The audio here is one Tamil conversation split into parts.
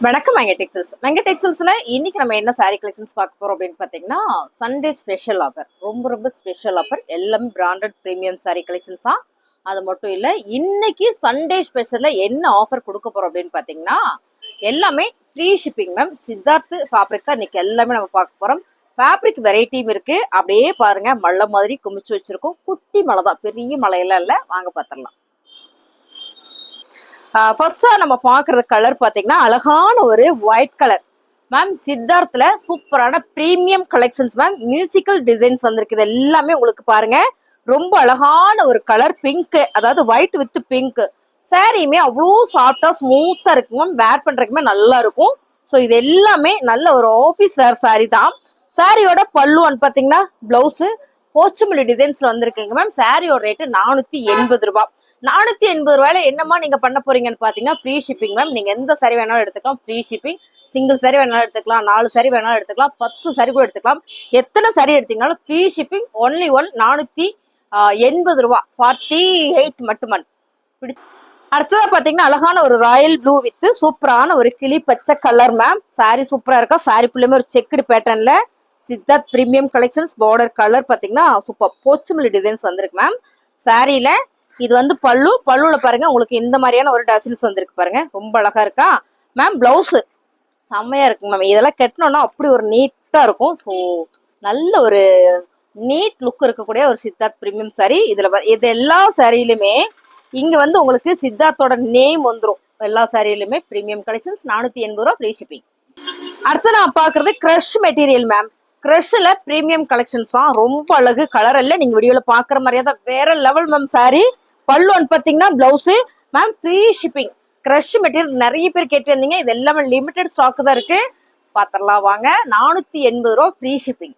வணக்கம் மெங்க டெக்ஸ்டைல்ஸ். மெங்க டெக்ஸ்டைல்ஸ்ல இன்னைக்கு நம்ம என்ன சாரி கலெக்ஷன்ஸ் பார்க்க போறோம் அப்படின்னு பாத்தீங்கன்னா, சண்டே ஸ்பெஷல் ஆஃபர். ரொம்ப ஸ்பெஷல் ஆஃபர். எல்லாமே பிராண்டட் பிரீமியம் சாரி கலெக்ஷன்ஸ் தான். அது மட்டும் இல்ல, இன்னைக்கு சண்டே ஸ்பெஷல்ல என்ன ஆஃபர் கொடுக்க போறோம் அப்படின்னு பாத்தீங்கன்னா, எல்லாமே free shipping ma'am. Siddharth fabric தான் இன்னைக்கு எல்லாமே நம்ம பார்க்க போறோம். ஃபேப்ரிக் வெரைட்டியும் இருக்கு. அப்படியே பாருங்க, மழை மாதிரி குமிச்சு வச்சிருக்கோம். குட்டி மழை தான், பெரிய மழையெல்லாம் இல்ல. வாங்க பாத்திரலாம். ஃபர்ஸ்டா நம்ம பாக்குறது கலர் பாத்தீங்கன்னா அழகான ஒரு ஒயிட் கலர் மேம். சித்தார்த்ல சூப்பரான premium collections ma'am. Musical designs வந்திருக்கு. இது எல்லாமே உங்களுக்கு பாருங்க, ரொம்ப அழகான ஒரு கலர் பிங்க், அதாவது ஒயிட் வித் பிங்க். சாரியுமே அவ்வளோ சாஃப்டா ஸ்மூத்தா இருக்கு மேம். வேர் பண்றதுக்குமே நல்லா இருக்கும். ஸோ இது எல்லாமே நல்ல ஒரு ஆஃபீஸ் வேர் சாரி தான். சாரியோட பல்லுன்னு பாத்தீங்கன்னா பிளவுஸ் போச்சமல்லி டிசைன்ஸ்ல வந்திருக்குங்க மேம். சாரியோட ரேட்டு 480 ரூபாய். 480 ரூபாயில என்னமா நீங்க பண்ண போறீங்கன்னு பாத்தீங்கன்னா ஃப்ரீ ஷிப்பிங் மேம். நீங்க எந்த சாரி வேணாலும் எடுத்துக்கலாம், ஃப்ரீ ஷிப்பிங். சிங்கிள் சாரி வேணாலும் எடுத்துக்கலாம், 4 சாரி வேணாலும் எடுத்துக்கலாம், 10 சாரி கூட எடுத்துக்கலாம். எத்தனை சாரி எடுத்தீங்கனாலும் ஃப்ரீ ஷிப்பிங். ஒன்லி 480 ரூபாய், 48 மட்டும். அடுத்ததா பாத்தீங்கன்னா அழகான ஒரு ராயல் ப்ளூ வித் சூப்பரான ஒரு கிளி பச்சை கலர் மேம். சாரி சூப்பரா இருக்கா. சாரிக்குள்ளேயுமே ஒரு செக்குடு பேட்டர்ன்ல Siddharth premium collections. Border colour பாத்தீங்கன்னா சூப்பர் போச்சமல்லி டிசைன்ஸ் வந்திருக்கு மேம். சாரியில இது வந்து பல்லுல பாருங்க, உங்களுக்கு இந்த மாதிரியான ஒரு டசில்ஸ் வந்திருக்கு பாருங்க. ரொம்ப அழகா இருக்கா மேம். பிளவுஸ் செம்மையா இருக்கு மேம். இதெல்லாம் கட்டணும்னா அப்படி ஒரு நீட்டா இருக்கும். ஸோ நல்ல ஒரு நீட் லுக் இருக்கக்கூடிய ஒரு சித்தார்த் பிரீமியம் சாரி. இது எல்லா சாரியிலுமே இங்க வந்து உங்களுக்கு சித்தார்த்தோட நேம் வந்துடும். எல்லா சாரியிலுமே பிரீமியம் கலெக்ஷன்ஸ். 480 ரூபாய், ஃப்ரீ ஷிப்பிங். அடுத்து நான் பாக்குறது கிரஷ் மெட்டீரியல் மேம். கிரஷ்ல பிரீமியம் கலெக்ஷன்ஸ் தான். ரொம்ப அழகு. கலர் எல்லாம் நீங்க வீடியோல பாக்குற மாதிரியே தான், வேற லெவல் மேம். சாரி பல்லுன்னு பாத்தீங்கன்னா blouse ma'am. Free shipping. Crush material நிறைய பேர் கேட்டிருந்தீங்க. இது எல்லாமே லிமிடெட் ஸ்டாக் தான் இருக்கு. பாத்திரலாம் வாங்க. 480 ரூபாய், ஃப்ரீ ஷிப்பிங்.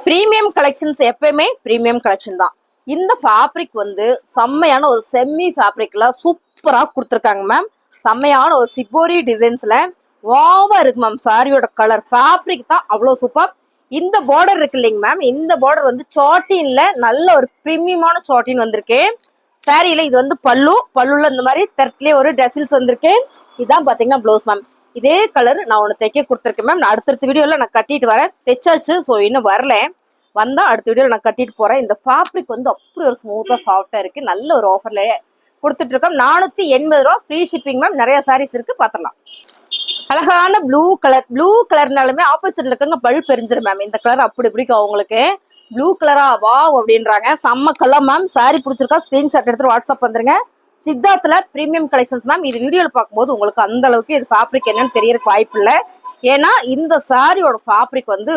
பிரீமியம் கலெக்ஷன்ஸ் எப்பயுமே பிரீமியம் கலெக்ஷன் தான். இந்த ஃபேப்ரிக் வந்து செம்மையான ஒரு செமி ஃபேப்ரிக்ல சூப்பரா கொடுத்துருக்காங்க மேம். செம்மையான ஒரு சிபோரி டிசைன்ஸ்ல வாவா இருக்கு மேம். சாரியோட கலர் ஃபேப்ரிக் தான் அவ்வளோ சூப்பர். இந்த பார்டர் இருக்கு இல்லைங்க மேம், இந்த பார்டர் வந்து சாட்டின்ல நல்ல ஒரு பிரீமியமான சாட்டின் வந்திருக்கு. சாரியில இது வந்து பல்லுல இந்த மாதிரி தரத்துலயே ஒரு டசில்ஸ் வந்திருக்கு. இதான் பாத்தீங்கன்னா ப்ளவுஸ் மேம். இதே கலர் நான் ஒன்று தைக்க கொடுத்துருக்கேன் மேம். நான் அடுத்தடுத்த வீடியோல நான் கட்டிட்டு வரேன். தைச்சாச்சு. ஸோ இன்னும் வரல, வந்தா அடுத்த வீடியோல நான் கட்டிட்டு போறேன். இந்த ஃபேப்ரிக் வந்து அப்படி ஒரு ஸ்மூத்தா சாஃப்டா இருக்கு. நல்ல ஒரு ஆஃபர்ல கொடுத்துட்டு இருக்கோம். 480 ரூபாய், ஃப்ரீ ஷிப்பிங் மேம். நிறைய சாரீஸ் இருக்கு, பாத்திரலாம். அழகான ப்ளூ கலர்னாலுமே ஆப்போசிட்ல இருக்கவங்க பல் பெரிஞ்சிரும் மேம். இந்த கலர் அப்படி பிடிக்கும் அவங்களுக்கு. ப்ளூ கலரா வா அப்படின்றாங்க. செம்ம கலர் மேம். சாரி பிடிச்சிருக்கா ஸ்கிரீன்ஷாட் எடுத்து வாட்ஸ்அப் வந்துருங்க. சித்தார்த்ல பிரீமியம் கலெக்ஷன்ஸ் மேம். இது வீடியோல பார்க்கும்போது உங்களுக்கு அந்த அளவுக்கு இது ஃபேப்ரிக் என்னன்னு தெரியறதுக்கு வாய்ப்பு இல்லை. ஏன்னா இந்த சாரியோட ஃபேப்ரிக் வந்து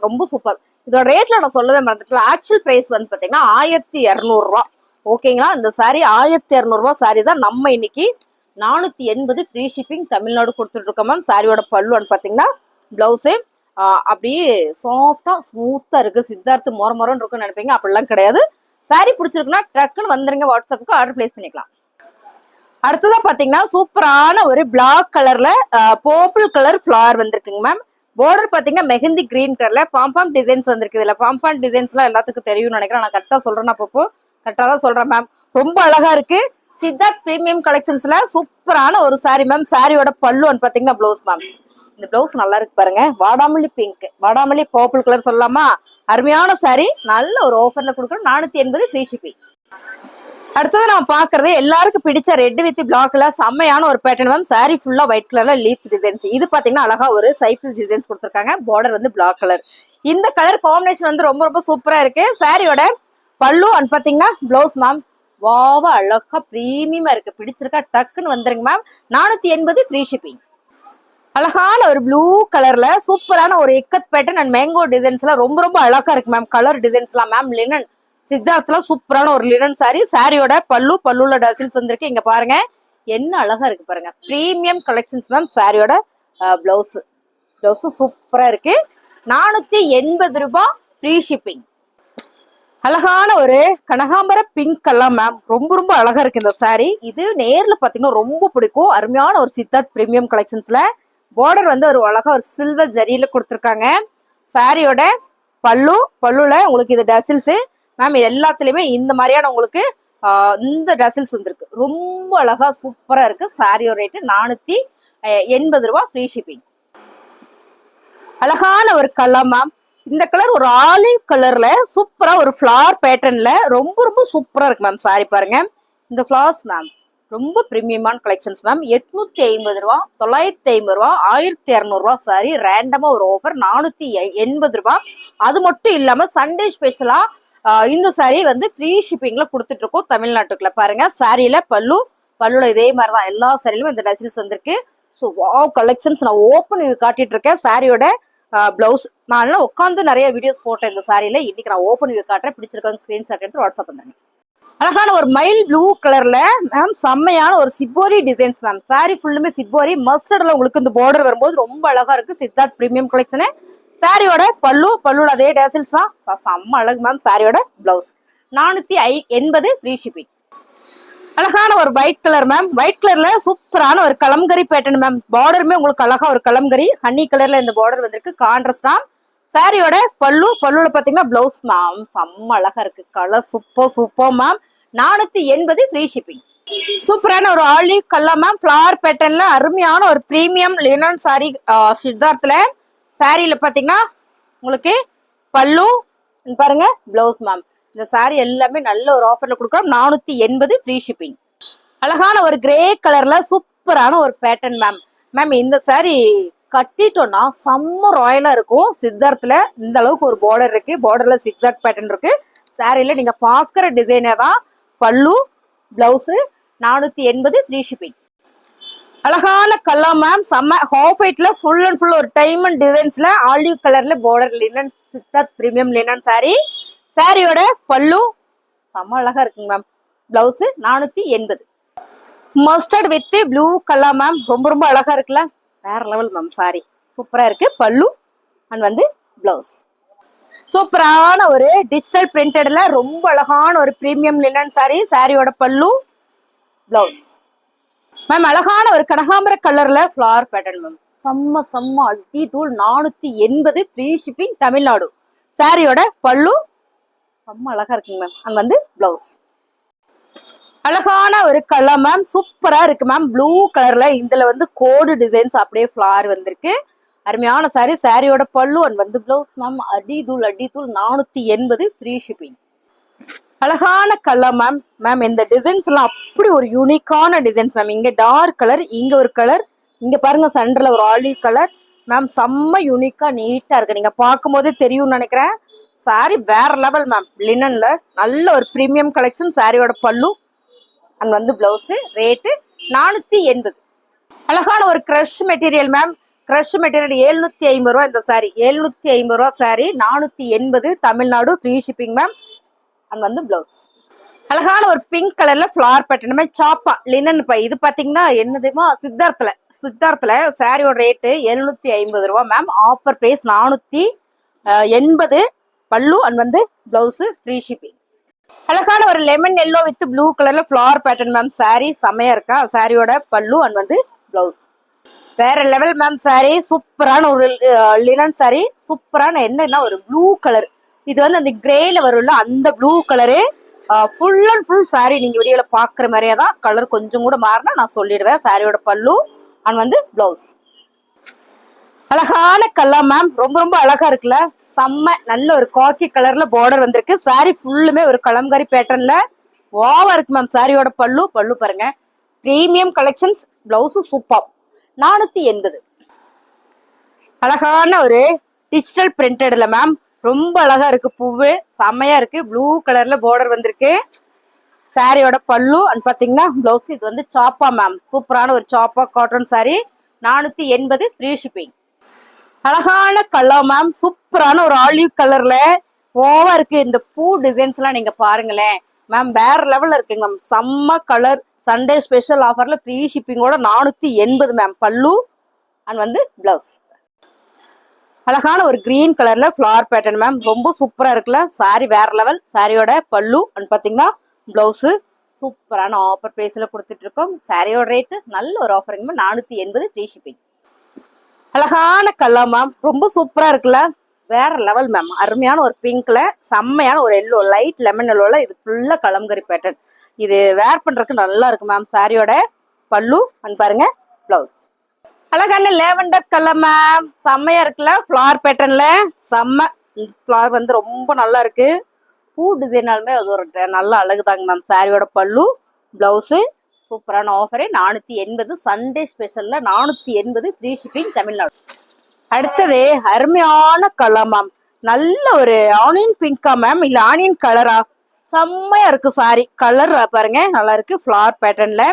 ரொம்ப சூப்பர். இதோட ரேட்ல நான் சொல்லவே மறந்துட்டேன். ஆக்சுவல் பிரைஸ் வந்து பாத்தீங்கன்னா 1200 ரூபாய். ஓகேங்களா. இந்த சாரி 1200 ரூபாய் சாரி தான். நம்ம இன்னைக்கு 480 ஃப்ரீ ஷிப்பிங் தமிழ்நாடு கொடுத்துட்டு இருக்கோம் மேம். சாரியோட பல்லுன்னு பாத்தீங்கன்னா பிளவுஸு அப்படியே சாஃப்டா ஸ்மூத்தா இருக்கு. சித்தார்த்து மொரன்னு இருக்குன்னு நினைப்பீங்க, அப்படிலாம் கிடையாது. சாரி பிடிச்சிருக்குன்னா டக்குன்னு வந்துருங்க, வாட்ஸ்அப்புக்கு ஆர்டர் பிளேஸ் பண்ணிக்கலாம். அடுத்ததான் பாத்தீங்கன்னா சூப்பரான ஒரு பிளாக் கலர்ல பர்பிள் கலர் ஃபிளவர் வந்திருக்குங்க மேம். பார்டர் பாத்தீங்கன்னா மெஹந்தி கிரீன் கலர்ல பாம்பாம் டிசைன்ஸ் வந்திருக்கு. இதுல பாம்பாம் டிசைன்ஸ் எல்லாம் எல்லாத்துக்கும் தெரியும்னு நினைக்கிறேன். நான் கரெக்டா சொல்றேன், அப்பப்போ கரெக்டா தான் சொல்றேன் மேம். ரொம்ப அழகா இருக்கு. சித்தார்த் பிரீமியம் கலெக்ஷன்ஸ்ல சூப்பரான ஒரு சாரி மேம். சாரியோட பல்லுன்னு பாத்தீங்கன்னா பிளவுஸ் மேம். இந்த பிளவுஸ் நல்லா இருக்கு பாருங்க. வாடாமல்லி பிங்க், வாடாமல்லி பர்பிள் கலர் சொல்லலாமா. அருமையான சாரி. நல்ல ஒரு ஆஃபர்ல கொடுக்குறோம். 480 ஃப்ரீ ஷிப்பிங். அடுத்தது நம்ம பாக்குறது எல்லாருக்கும் பிடிச்ச ரெட் வித் பிளாக்ல செம்மையான ஒரு பேட்டர்ன் மேம். சாரி ஃபுல்லா ஒயிட் கலர்ல லீப்ஸ் டிசைன்ஸ். இது பாத்தீங்கன்னா அழகா ஒரு சைப்ஸ் டிசைன்ஸ் கொடுத்துருக்காங்க. பார்டர் வந்து பிளாக் கலர். இந்த கலர் காம்பினேஷன் வந்து ரொம்ப சூப்பரா இருக்கு. சாரியோட பல்லு அண்ட் பாத்தீங்கன்னா பிளவுஸ் மேம். வாவா அழகா பிரீமியமா இருக்கு. பிடிச்சிருக்கா டக்குன்னு வந்துருங்க மேம். 480 free shipping. அழகான ஒரு ப்ளூ கலர்ல சூப்பரான ஒரு இக்கத் பேட்டர்ன் அண்ட் மேங்கோ டிசைன்ஸ்ல ரொம்ப அழகா இருக்கு மேம். கலர் டிசைன்ஸ்லாம் மேம். லினன் சித்தார்த்ல சூப்பரான ஒரு லினன் சாரி. சாரியோட பல்லுல டசில்ஸ் வந்திருக்கு. இங்க பாருங்க என்ன அழகா இருக்கு பாருங்க. Premium collections ma'am. சாரியோட பிளவுஸ் சூப்பரா இருக்கு. 480 ரூபாய், ஃப்ரீ ஷிப்பிங். அழகான ஒரு கனகாம்பர பிங்க் எல்லாம் மேம். ரொம்ப அழகா இருக்கு இந்த சாரி. இது நேர்ல பாத்தீங்கன்னா ரொம்ப பிடிக்கும். அருமையான ஒரு சித்தார்த் பிரீமியம் கலெக்ஷன்ஸ்ல பார்டர் வந்து ஒரு அழகா ஒரு சில்வர் ஜரியில கொடுத்துருக்காங்க. சாரியோட பல்லுல உங்களுக்கு இது டசில்ஸ் மேம். இது எல்லாத்துலயுமே இந்த மாதிரியான உங்களுக்கு இந்த டசில்ஸ் வந்திருக்கு. ரொம்ப அழகா சூப்பரா இருக்கு. சாரியோட ரேட்டு ரூபாய் ஃப்ரீ ஷிப்பிங். அழகான ஒரு கலர் மேம். இந்த கலர் ஒரு ஆலிவ் கலர்ல சூப்பரா ஒரு ஃபிளவர் பேட்டர்ன்ல ரொம்ப ரொம்ப சூப்பரா இருக்கு மேம். சாரி பாருங்க, இந்த ஃபிளவர்ஸ் மேம் ரொம்ப பிரீமியமான கலெக்ஷன்ஸ் மேம். 850 ரூபா, 950 ரூபா, 1200 ரூபா சாரி. ரேண்டமா ஒரு ஆஃபர் 480 ரூபா. அது மட்டும் இல்லாம சண்டே ஸ்பெஷலா இந்த சாரி வந்து ஃப்ரீ ஷிப்பிங்ல கொடுத்துட்டு இருக்கோம் தமிழ்நாட்டுக்குள்ள. பாருங்க சாரியில பல்லுல இதே மாதிரிதான் எல்லா சாரியிலுமே இந்த டசில்ஸ் வந்திருக்கு. ஸோ வாவ் கலெக்ஷன்ஸ் நான் ஓப்பன் காட்டிட்டு இருக்கேன். சாரியோட பிளவுஸ் நான் உட்காந்து நிறைய வீடியோஸ் போட்டேன் இந்த சாரியில. இன்னைக்கு நான் ஓப்பன் வியூ காட்டுறேன். பிடிச்சிருக்காங்க ஸ்கிரீன்ஷாட் எடுத்து வாட்ஸ்அப் பண்ணுங்க. அழகான ஒரு மைல் ப்ளூ கலர்ல மேம் செம்மையான ஒரு சிப்போரி டிசைன்ஸ் மேம். சாரி ஃபுல்லுமே சிப்போரி மஸ்டர்ட்ல உங்களுக்கு இந்த பார்டர் வரும்போது ரொம்ப அழகா இருக்கு. Siddharth premium collection. சாரியோட பல்லுல அதே டேசில்ஸ் தான், செம்ம அழகு மேம். சாரியோட பிளவுஸ் 480 ஃப்ரீ ஷிப்பிங். அழகான ஒரு ஒயிட் கலர் மேம். ஒயிட் கலர்ல சூப்பரான ஒரு கலம்கரி பேட்டர்ன் மேம். பார்டருமே உங்களுக்கு அழகா ஒரு கலம்கரி ஹனி கலர்ல இந்த பார்டர் வந்திருக்கு கான்ட்ராஸ்டா. சாரியோட பல்லுல பாத்தீங்கன்னா பிளவுஸ் மேம் செம்ம அழகா இருக்கு. Colour super ma'am. 480 free shipping. சூப்பரான ஒரு ஆலிவ் கலர் மேம். ஃபிளவர் பேட்டர்ன்ல அருமையான ஒரு பிரீமியம் லினன் சாரி சித்தார்த்ல. சாரியில பாத்தீங்கன்னா உங்களுக்கு பல்லு பாருங்க, பிளவுஸ் மேம். இந்த சாரி எல்லாமே நல்ல ஒரு ஆஃபர்ல கொடுக்குறோம். 480 ஃப்ரீ ஷிப்பிங். அழகான ஒரு கிரே கலர்ல சூப்பரான ஒரு பேட்டர்ன் மேம். மேம் இந்த சாரி கட்டிட்டோம்னா செம்ம ராயலா இருக்கும். சித்தார்த்ல இந்த அளவுக்கு ஒரு பார்டர் இருக்கு. பார்டர்ல சிக்ஸாக் பேட்டர்ன் இருக்கு. சாரியில நீங்க பாக்குற டிசைனே தான். பல்லு பிளவுஸ் 480 ஃப்ரீ ஷிப்பிங். அழகான கலர் மேம். செம்ம ஹாஃப் ஒயிட்ல ஃபுல் அண்ட் ஃபுல் ஒரு டைமண்ட் டிசைன்ஸ்ல ஆலிவ் கலர்ல border linen Siddharth premium linen sorry. சாரியோட பல்லு செம்ம அழகா இருக்குங்க ma'am. Blouse 480. Mustard with blue colour ma'am. ரொம்ப ரொம்ப அழகா இருக்குல்ல, வேற லெவல் மேம். சாரி சூப்பரா இருக்கு. பல்லு அண்ட் வந்து பிளவுஸ் சூப்பரான ஒரு டிஜிட்டல் பிரிண்டட்ல ரொம்ப அழகான ஒரு பிரீமியம் லினன் சாரி. சாரியோட பல்லு பிளவுஸ் மேம். அழகான ஒரு கனகாம்பர கலர்ல ஃபிளவர் பேட்டர்ன் மேம். செம்ம அடி தூள் 480 ஃப்ரீ ஷிப்பிங் தமிழ்நாடு. சாரியோட பல்லு செம்ம அழகா இருக்குங்க மேம். அங்க வந்து பிளவுஸ் அழகான ஒரு கலர் மேம். சூப்பரா இருக்கு மேம். ப்ளூ கலர்ல இதுல வந்து கோடு டிசைன்ஸ் அப்படியே ஃபிளவர் வந்திருக்கு. அருமையான சாரி. சாரியோட பல்லு அண்ட் வந்து பிளவுஸ் மேம். அடி தூள் 480 ஃப்ரீ ஷிப்பிங். அழகான கலர் மேம். மேம் இந்த டிசைன்ஸ் எல்லாம் அப்படி ஒரு யூனிக்கான டிசைன்ஸ் மேம். இங்க டார்க் கலர், இங்க ஒரு கலர், இங்க பாருங்க சென்டர்ல ஒரு ஆலிவ் கலர் மேம். செம்ம யூனிக்கா நீட்டா இருக்கு. நீங்க பார்க்கும் போதே தெரியும்னு நினைக்கிறேன். சாரி வேற லெவல் மேம். லினன்ல நல்ல ஒரு பிரீமியம் கலெக்ஷன். சாரியோட பல்லு அண்ட் வந்து பிளவுஸ். ரேட்டு 480. அழகான ஒரு crush material ma'am. Crush material 750 ரூபா இந்த சாரி. 750 ரூபா sorry 480 Tamil Nadu free shipping ma'am. And வந்து பிளவுஸ் அழகான ஒரு பிங்க் கலர்ல ஃபிளவர் பேட்டர்ன் சாப்பா லினன். இது பாத்தீங்கன்னா என்னதுமா சித்தார்த்ல சாரியோட ரேட்டு 750 ரூபா மேம். Offer price 480. பல்லு அண்ட் வந்து பிளவுஸ் ஃப்ரீ ஷிப்பிங். அழகான ஒரு லெமன் எல்லோ வித் ப்ளூ கலர்ல ஃபிளவர் பேட்டர்ன் மேம். சாரி செமையா இருக்கா. சாரியோட பல்லு அண்ட் வந்து பிளவுஸ் வேற லெவல் மேம். சாரி சூப்பரான ஒரு லினன் சாரி. சூப்பரான என்னன்னா ஒரு ப்ளூ கலர். இது வந்து அந்த கிரேல வரும்ல அந்த blue colour. Full and full sorry நீங்க வீடியோல பாக்குற மாதிரியே தான். கலர் கொஞ்சம் கூட மாறினா நான் சொல்லிடுவேன். சாரியோட பல்லு அண்ட் வந்து பிளவுஸ் அழகான கலர் மேம். ரொம்ப ரொம்ப அழகா இருக்குல்ல. செம்ம நல்ல ஒரு காக்கி கலர்ல பார்டர் வந்திருக்கு. சாரி ஃபுல்லுமே ஒரு கலம்காரி பேட்டர்ன்ல ஓவா இருக்கு மேம். சாரியோட பல்லு பாருங்க. Premium collections. Blouse super 480. அழகான ஒரு டிஜிட்டல் பிரிண்டட்ல மேம். ரொம்ப அழகா இருக்கு. பூவு செம்மையா இருக்கு. ப்ளூ கலர்ல பார்டர் வந்திருக்கு. சாரியோட பல்லு அண்ட் பாத்தீங்கன்னா பிளவுஸ். இது வந்து சாப்பா மேம். சூப்பரான ஒரு சாப்பா காட்டன் சாரி 480 ஃப்ரீ ஷிப்பிங். அழகான கலர் மேம். சூப்பரான ஒரு ஆலிவ் கலர்ல ஓவா இருக்கு. இந்த பூ டிசைன்ஸ் எல்லாம் நீங்க பாருங்களேன் மேம். வேற லெவல்ல இருக்குங்க மேம். செம்ம கலர். சண்டே ஸ்பெஷல் ஆஃபர்ல ஃப்ரீ ஷிப்பிங்கோட 480 மேம். பல்லு அண்ட் வந்து பிளவுஸ் அழகான ஒரு கிரீன் கலர்ல ஃபிளவர் பேட்டர்ன் மேம். ரொம்ப சூப்பரா இருக்குல்ல. சாரி வேற லெவல். சாரியோட பல்லு அண்ட் பாத்தீங்கன்னா பிளவுஸ் சூப்பரான ஆஃபர் பிரைஸ்ல கொடுத்துட்டு இருக்கோம். சாரியோட ரேட்டு நல்ல ஒரு ஆஃபருங்க 480 ஃப்ரீ ஷிப்பிங். அழகான கலர் மேம். ரொம்ப சூப்பரா இருக்குல்ல. வேற லெவல் மேம். அருமையான ஒரு பிங்க்ல செம்மையான ஒரு எல்லோ லைட் லெமன் எல்லோல இது ஃபுல்லா கலம்கரி பேட்டர்ன். இது வேர் பண்றதுக்கு நல்லா இருக்கு மேம். சாரியோட பல்லு அண்ட் பாருங்க பிளவுஸ் அழகான லேவண்டர் கலர் மேம், செம்மையா இருக்குல்ல, ஃபிளார் பேட்டர்ன்ல செம்ம. ஃபிளார் வந்து ரொம்ப நல்லா இருக்கு. பூ டிசைனாலுமே அது ஒரு நல்ல அழகுதாங்க மேம். சாரியோட பல்லு, பிளவுஸு சூப்பரான ஆஃபரு 480. சண்டே ஸ்பெஷல்ல 480 ஃப்ரீ ஷிப்பிங் தமிழ்நாடு. அடுத்தது அருமையான கலர் மேம், நல்ல ஒரு ஆனியன் பிங்கா மேம், இல்ல ஆனியன் கலரா, செம்மையா இருக்கு சாரி. கலர் பாருங்க நல்லா இருக்கு. ஃபிளார் பேட்டர்ன்ல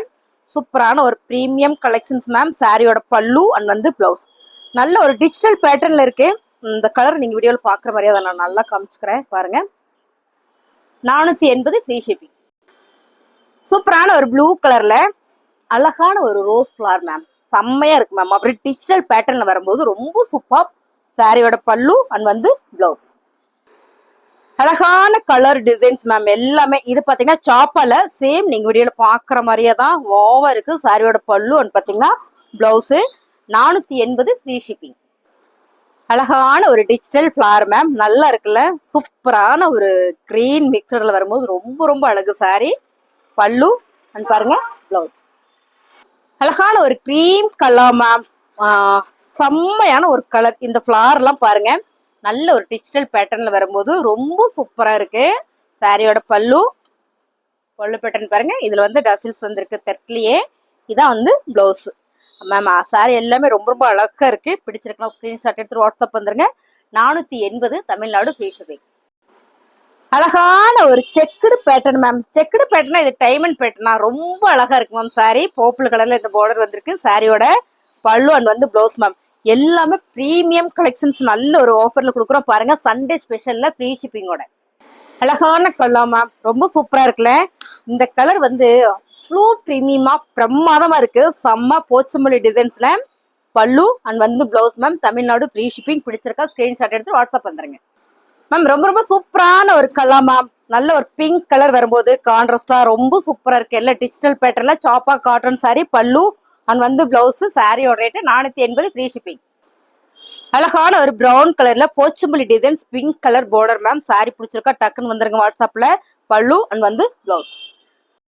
சூப்பரான ஒரு பிரீமியம் கலெக்ஷன்ஸ் மேம். சாரியோட பல்லு அண்ட் வந்து பிளவுஸ் நல்ல ஒரு டிஜிட்டல் பேட்டர்ன்ல இருக்கு. இந்த கலர் நீங்க வீடியோல பாக்குற மாதிரியே அதை நான் நல்லா காமிச்சுக்கிறேன் பாருங்க. 480 ஃப்ரீ ஷிப்பிங். சூப்பரான ஒரு ப்ளூ கலர்ல அழகான ஒரு ரோஸ் ஃபிளார் மேம், செம்மையா இருக்கு மேம். அப்படி டிஜிட்டல் பேட்டர்ன்ல வரும்போது ரொம்ப சூப்பர். சாரியோட பல்லு அண்ட் வந்து பிளவுஸ் அழகான கலர் டிசைன்ஸ் மேம். எல்லாமே இது பாத்தீங்கன்னா சாப்பால சேம் நீங்க வீடியோல பாக்குற மாதிரியே தான் ஓவா இருக்கு. சாரியோட பல்லு அண்ட் பாத்தீங்கன்னா பிளவுஸ் 480 ஃப்ரீ ஷிப்பிங். அழகான ஒரு டிஜிட்டல் ஃபிளார் மேம், நல்லா இருக்குல்ல, சூப்பரான ஒரு கிரீன் மிக்சர்ல வரும்போது ரொம்ப ரொம்ப அழகு. சாரி பல்லு அண்ட் பாருங்க பிளவுஸ் அழகான ஒரு கிரீம் கலர் மேம், செம்மையான ஒரு கலர். இந்த ஃபிளார் எல்லாம் பாருங்க நல்ல ஒரு டிஜிட்டல் பேட்டர்ன்ல வரும்போது ரொம்ப சூப்பரா இருக்கு. சாரியோட பல்லு பேட்டர்ன் பாருங்க. இதுல வந்து டசில்ஸ் வந்திருக்கு தெற்குலயே. இதான் வந்து பிளவுஸ் மேம். சாரி எல்லாமே ரொம்ப ரொம்ப அழகா இருக்கு. பிடிச்சிருக்கலாம் ஸ்கிரீன்ஷாட் எடுத்து வாட்ஸ்அப் வந்துருங்க. 480 தமிழ்நாடு ஃப்ரீ ஷிப்பிங். அழகான ஒரு செக்குடு பேட்டர்ன் மேம். செக்குடு பேட்டர்னா இது டைமண்ட் பேட்டர்னா ரொம்ப அழகா இருக்கு மேம். சாரி பர்பிள் கலர்ல இந்த பார்டர் வந்திருக்கு. சாரியோட பல்லு அண்ட் வந்து பிளவுஸ் மேம். எல்லாமே பிரீமியம் கலெக்ஷன்ஸ் நல்ல ஒரு ஆஃபர்ல கொடுக்குறோம் பாருங்க. சண்டே ஸ்பெஷல்ல ஃப்ரீ ஷிப்பிங்கோட அழகான கலர் மேம், ரொம்ப சூப்பரா இருக்குல்ல. இந்த கலர் வந்து அவ்வளோ பிரீமியமா பிரமாதமா இருக்கு. செம்ம போச்சம்பள்ளி டிசைன்ஸ்ல பல்லு அண்ட் வந்து blouse ma'am. Tamil Nadu free shipping. பிடிச்சிருக்கா ஸ்கிரீன்ஷாட் எடுத்து வாட்ஸ்அப் வந்துருங்க மேம். ரொம்ப ரொம்ப சூப்பரான ஒரு கலர் மேம். நல்ல ஒரு பிங்க் கலர் வரும்போது கான்ட்ராஸ்டா ரொம்ப சூப்பரா இருக்கு. எல்லாம் டிஜிட்டல் பேட்டர்ல சாப்பா காட்டன் சாரி பல்லு அண்ட் வந்து பிளவுஸ். சாரியோட ரேட்டு 480 ஃப்ரீ ஷிப்பிங். அழகான ஒரு பிரவுன் கலர்ல Pochampalli designs pink colour border ma'am. Sorry பிடிச்சிருக்கா டக்குன்னு வந்துருங்க வாட்ஸ்அப்ல. பல்லு அண்ட் வந்து பிளவுஸ்.